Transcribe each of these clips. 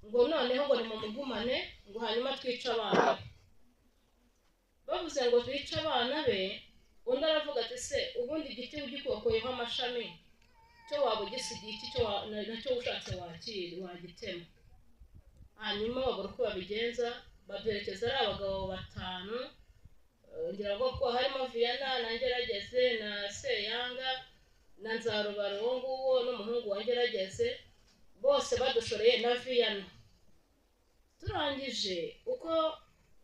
ngo noneho ngo nimumugumane ngo hanyuma twice abana be. Bavuze ngo twice abana be, undi aravuga ati se ubundi igiti ugikokoyeho amashami cyo waba ugisigiye iki cyo nacyo ushatse wagitema. Hanyuma babura uko babigenza, babyerekeza ari abagabo 5, ngira ngo ko harimo Viana na Ngerageze na Seyanga na Nzarubarongo uwo n'umuhungu wa Ngerageze, bose badushoreye na Viana. Turangije uko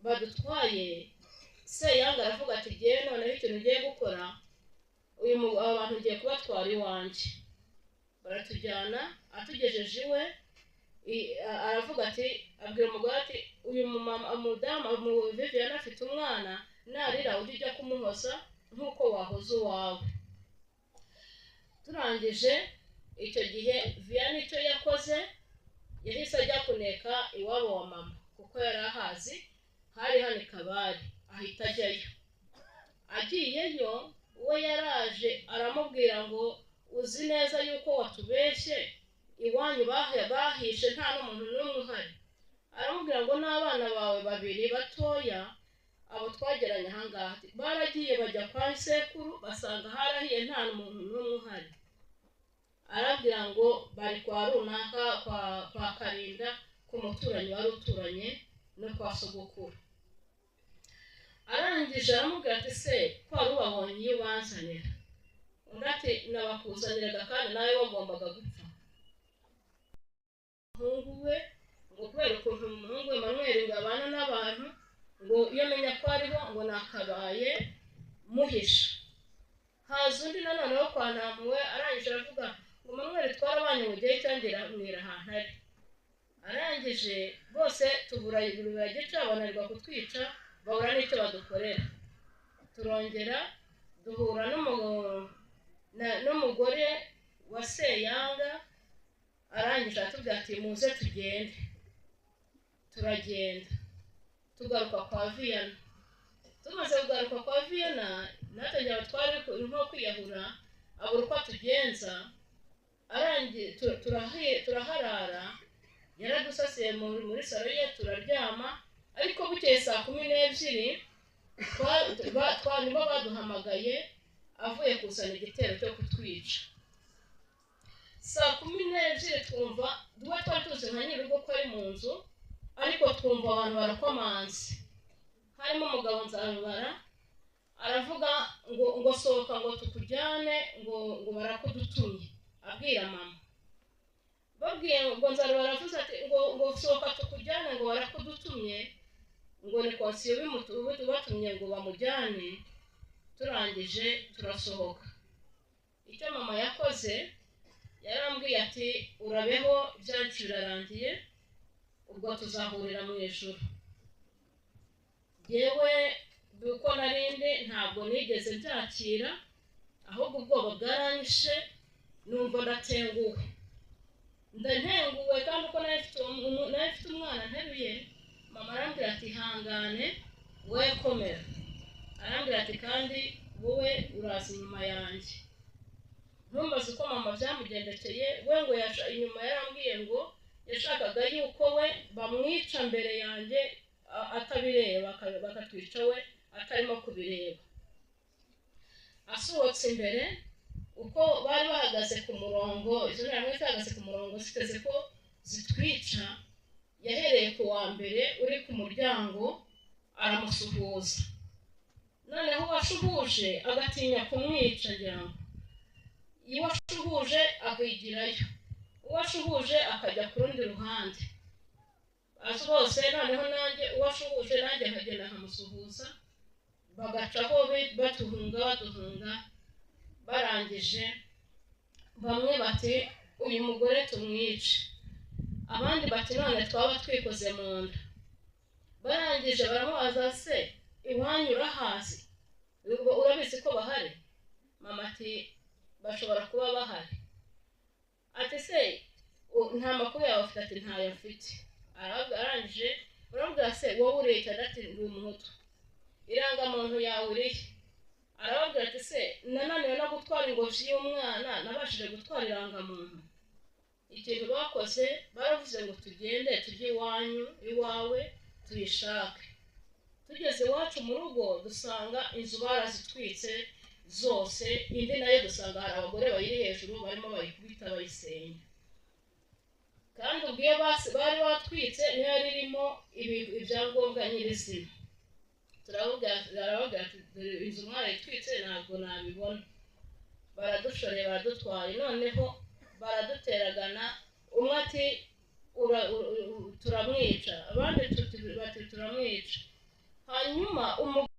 badutwaye, Seyanga aravuga ati giye noneho ikintu ngiye gukora, abantu ngiye kubatwara iwanjye. Baratujyana, atugejeje iwe, aravuga ati abwira umugore ati uyu umudamu Viviana afite umwana, narira ujya kumuhoza nk'uko wahoza uwawe. Turangije icyo gihe Viana icyo yakoze, yahise ajya kuneka iwabo wa mama kuko yari ahazi, hari hano Kabari, ahita ajyayo. Agiyeyo we yaraje aramubwira ngo uzi neza yuko watubeshye, iwanyu bahishe nta n'umuntu n'umwe uhari. Aramubwira ngo n'abana bawe 2 batoya abo twageranye ahangaha baragiye bajya kwa sekuru basanga harahiye nta n'umuntu n'umwe uhari. Arabwira ngo bari kwa runaka kwa Karinda ku muturanyi wari uturanye no kwa sogokuru. Arangije aramubwira ati se ko wari ubabonye iyo ubanzanira? Undi ati nabakuzaniraga kandi nawe wagombaga gupfa. Umuhungu we ngo kubera ukuntu umuhungu Emmanuel ngo abana n'abantu, ngo iyo menya ko ariho ngo nakabaye muhisha. Haza undi nanone wo kwa Ntamuwe, arangije aravuga ngo Emmanuel twarabanye mu gihe cyangera mwira ahantu ari. Arangije bose tubura gica bananirwa kutwica, babura n'icyo badukorera. Turongera duhura n'umugore wa Seyanga, arangije atubwira ati muze tugende. Turagenda tugaruka kwa Viana. Tumaze kugaruka kwa Viana, natwe twari nko kwiyahura, abura uko tugenza. Turaharara, yaradusasiye muri salo ye turaryama, ariko bukeye saa 12 nibo baduhamagaye avuye kusana igitero cyo kutwica. Saa 12 twumva duwe twari tuzi nka nyir'urugo ko ari mu nzu, ariko twumva abantu barakomanze. Harimo umugabo Nzarubara, aravuga ngo sohoka ngo tukujyane ngo barakudutumye, abwira mama. Babwiye ngo Nzarubara avuze ati ngo sohoka tukujyane ngo barakudutumye, ngo ni konsiyo batumye ngo bamujyane. Turangije turasohoka. Icyo mama yakoze, yarambwiye ati urabeho ibyacu birarangiye, ubwo tuzahurira mu ijuru. Yewe duko narinde ntabwo nigeze byakira, ahubwo ubwoba bwaranyishe, numva ndatenguwe. Ndantenguwe kandi uko nafite umwana nteruye, mama arambwira ati hangane we komera. Arambwira ati kandi wowe uraza inyuma yanjye. Ntumbaze uko mama byamugendekeye, we ngo inyuma yarambwiye ngo yashakaga yuko we bamwica mbere yanjye atabireba, bakatwica we atarimo kubireba. Asohotse imbere, uko bari bahagaze ku murongo, izo ntambwe zahagaze ku murongo ziteze ko zitwica, yahereye ku wa mbere uri ku muryango aramusuhuza. Noneho washuhuje agatinya kumwica, ngira ngo iwashuhuje akigirayo, uwashuhuje akajya ku rundi ruhande. Bose noneho nanjye uwashuhuje nanjye nkagenda nkamusuhuza, bagacaho batuhunga. Barangije bamwe bati uyu mugore tumwice, abandi bati none twaba twikoze mu nda. Barangije baramubaza se iwanyu urahazi, urabizi ko bahari? Mama ati bashobora kuba bahari. Ati se nta makuru yawe ufite? Ati ntayo mfite. Arangije urambwira se wowe ureka? Ati ndi umuhutu. Irangamuntu yawe urihe? Arababwira ati se nananiwe no gutwara ingobyi y'umwana, nabashije gutwara irangamuntu? ikintu bakoze baravuze ngo tugende tujye iwawe tuyishake. Tugeze iwacu mu rugo dusanga inzu barazitwitse zose, indi nayo dusanga hari abagore bayiri hejuru barimo bayikubita bayisenya. Kandi ubwo bari batwitse niyo yari irimo ibyangombwa nyirizina. Turavuga inzu mwarayitwitse ntabwo nabibona. Baradushoreye baradutwaye, noneho baraduteragana, umwe ati turamwica, abandi bati turamwica. Hanyuma